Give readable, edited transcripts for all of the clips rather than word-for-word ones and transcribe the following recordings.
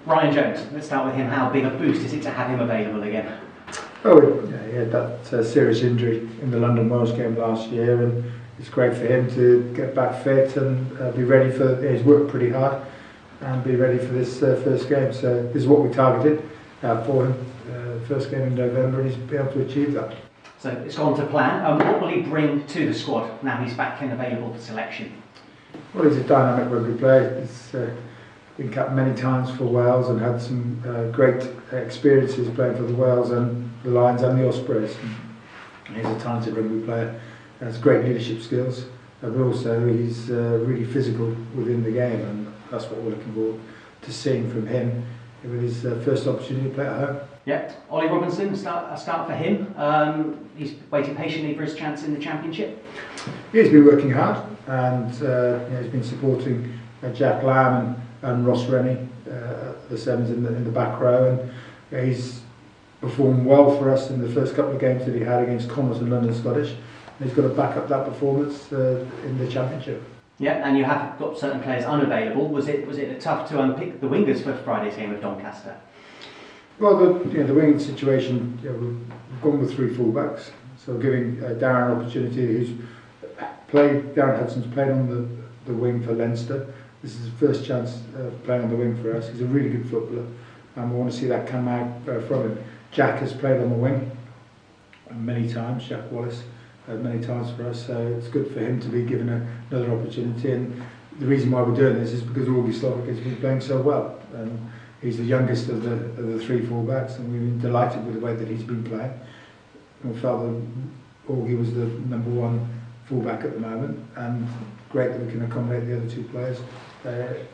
Ryan Jones, let's start with him. How big a boost is it to have him available again? Oh, yeah, he had that serious injury in the London Welsh game last year, and it's great for him to get back fit and be ready for. He's worked pretty hard and be ready for this first game. So this is what we targeted for him. First game in November, and he's been able to achieve that. So it's gone to plan. What will he bring to the squad now he's back and available for selection? Well, he's a dynamic rugby player. He's been capped many times for Wales and had some great experiences playing for the Wales and the Lions and the Ospreys. And he's a talented rugby player. He has great leadership skills, but also he's really physical within the game, and that's what we're looking forward to seeing from him with his first opportunity to play at home. Yeah, Ollie Robinson, a start for him. He's waiting patiently for his chance in the Championship. He's been working hard, and he's been supporting Jack Lamb and Ross Rennie, the sevens in the back row, and he's performed well for us in the first couple of games that he had against Connacht and London Scottish, and he's got to back up that performance in the Championship. Yeah, and you have got certain players unavailable. Was it tough to unpick the wingers for Friday's game of Doncaster? Well, the winging situation, we've gone with three fullbacks, so giving Darren an opportunity. Darren Hudson's played on the wing for Leinster. This is his first chance playing on the wing for us. He's a really good footballer, and we want to see that come out from him. Jack has played on the wing many times, Jack Wallace, many times for us, so it's good for him to be given another opportunity. And the reason why we're doing this is because Augie Slovic has been playing so well. He's the youngest of the three fullbacks, and we've been delighted with the way that he's been playing. We felt that Augie was the number one fullback at the moment, and great that we can accommodate the other two players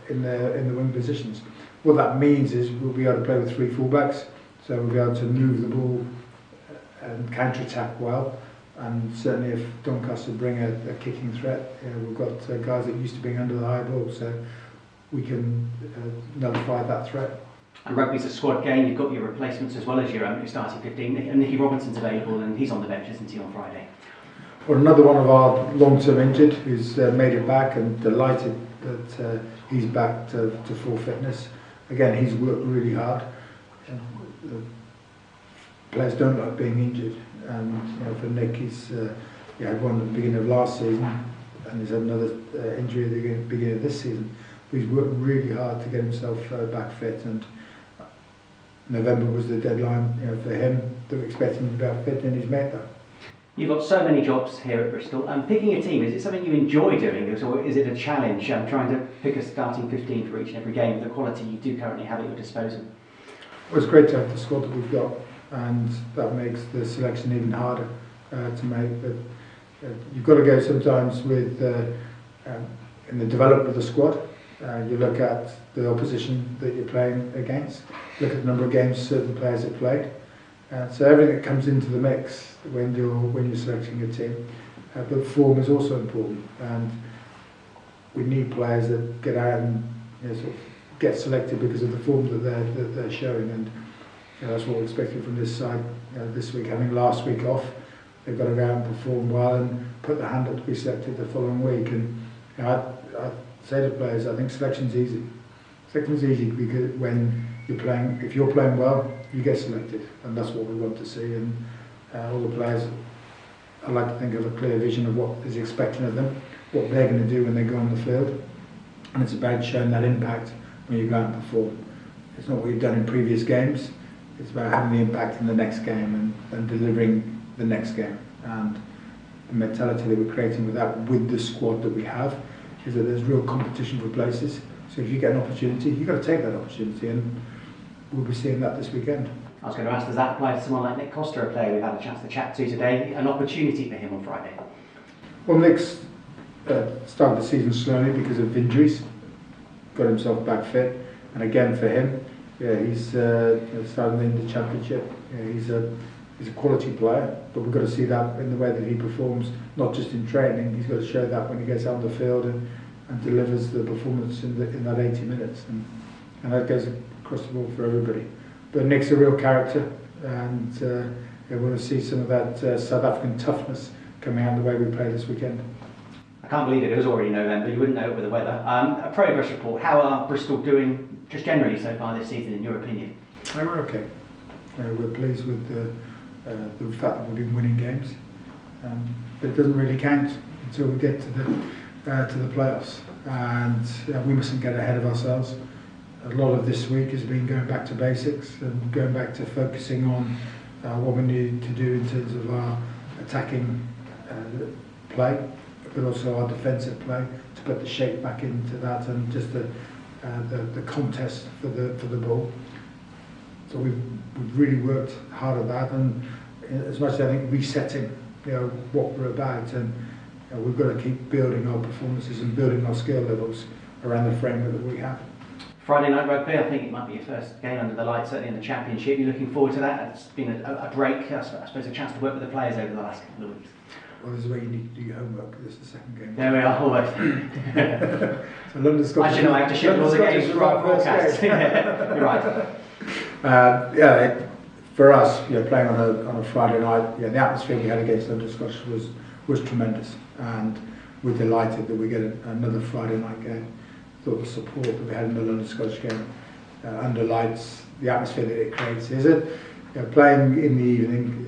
in the wing positions. What that means is we'll be able to play with three fullbacks, so we'll be able to move the ball and counter-attack well. And certainly if Doncaster bring a kicking threat, we've got guys that used to being under the high ball, so we can nullify that threat. And rugby's a squad game. You've got your replacements as well as your starting 15. And Nicky Robinson's available, and he's on the bench, isn't he, on Friday? Well, another one of our long-term injured who's made it back, and delighted that he's back to full fitness. Again, he's worked really hard. The players don't like being injured, and for Nick, he had one at the beginning of last season, and he's had another injury at the beginning of this season. But he's worked really hard to get himself back fit, and November was the deadline for him. They were expecting him to be back fit, and he's made that. You've got so many jobs here at Bristol. Picking a team, is it something you enjoy doing, or is it a challenge? Trying to pick a starting 15 for each and every game with the quality you do currently have at your disposal? Well, it's great to have the squad that we've got, and that makes the selection even harder to make. But you've got to go sometimes with in the development of the squad. You look at the opposition that you're playing against, look at the number of games certain players have played. So everything that comes into the mix when you're selecting a team, but form is also important, and we need players that get out and sort of get selected because of the form that they're showing, and that's what we're expecting from this side this week. Having last week off, they've got to go out and perform well and put their hand up to be selected the following week. And I say to players, I think selection's easy. Selection's easy because if you're playing well, you get selected, and that's what we want to see. And all the players, I like to think, have a clear vision of what is expected of them, what they're going to do when they go on the field, and it's about showing that impact when you go out and perform. It's not what you've done in previous games, it's about having the impact in the next game and delivering the next game. And the mentality that we're creating with the squad that we have is that there's real competition for places. So if you get an opportunity, you've got to take that opportunity, and we'll be seeing that this weekend. I was going to ask, does that apply to someone like Nick Costa, a player we've had a chance to chat to today? An opportunity for him on Friday? Well, Nick's started the season slowly because of injuries, got himself back fit, and again for him, he's starting in the Championship. He's a quality player, but we've got to see that in the way that he performs, not just in training. He's got to show that when he gets out on the field and delivers the performance in that 80 minutes, and that goes across the board for everybody. But Nick's a real character, and we want to see some of that South African toughness coming out in the way we play this weekend. I can't believe it was already November, you wouldn't know it with the weather. A progress report, how are Bristol doing just generally so far this season in your opinion? We're okay. We're pleased with the fact that we've been winning games, but it doesn't really count until we get to the playoffs, and we mustn't get ahead of ourselves. A lot of this week has been going back to basics and going back to focusing on what we need to do in terms of our attacking play, but also our defensive play, to put the shape back into that, and just the contest for the ball. So we've really worked hard at that, and as much as I think resetting, what we're about, and we've got to keep building our performances and building our skill levels around the framework that we have. Friday night rugby, I think it might be your first game under the lights, certainly in the Championship. You're looking forward to that? It's been a break, I suppose, a chance to work with the players over the last couple of weeks. Well, this is where you need to do your homework. This is the second game. There we are, almost. So London Scottish. Actually, no, I have to shift all the games for our broadcast. You're right. For us, playing on a Friday night, the atmosphere we had against London Scottish was tremendous, and we're delighted that we get another Friday night game. Thought the support that we had in the London Scottish game underlights the atmosphere that it creates. Is it playing in the evening?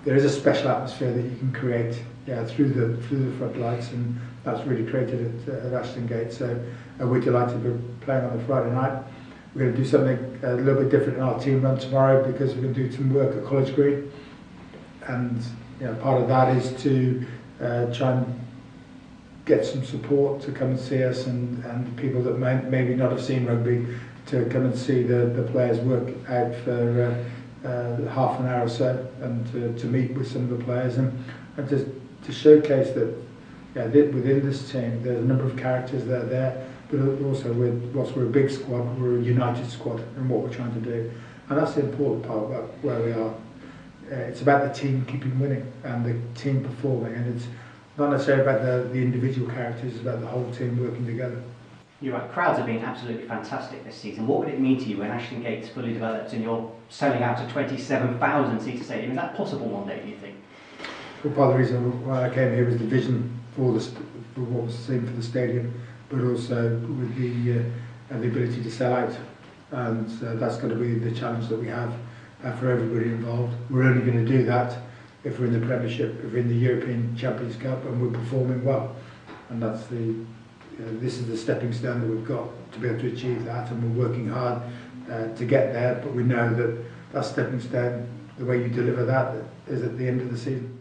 There is a special atmosphere that you can create through the floodlights, and that's really created at Ashton Gate. So we're delighted we're playing on a Friday night. We're going to do something a little bit different in our team run tomorrow, because we're going to do some work at College Green, and part of that is to try and get some support to come and see us, and people that maybe not have seen rugby to come and see the players work out for half an hour or so, and to meet with some of the players, and to showcase that within this team there's a number of characters that are there, but also whilst we're a big squad, we're a united squad in what we're trying to do, and that's the important part about where we are. It's about the team keeping winning and the team performing, and it's not necessarily about the individual characters, it's about the whole team working together. You're right, crowds have been absolutely fantastic this season. What would it mean to you when Ashton Gate's fully developed and you're selling out a 27,000 seater stadium? Is that possible one day, do you think? Well, part of the reason why I came here was the vision for what was seen for the stadium, but also with the ability to sell out, and that's going to be the challenge that we have for everybody involved. We're only going to do that if we're in the Premiership, if we're in the European Champions Cup, and we're performing well, and that's this is the stepping stone that we've got to be able to achieve that, and we're working hard to get there, but we know that stepping stone, the way you deliver that, is at the end of the season.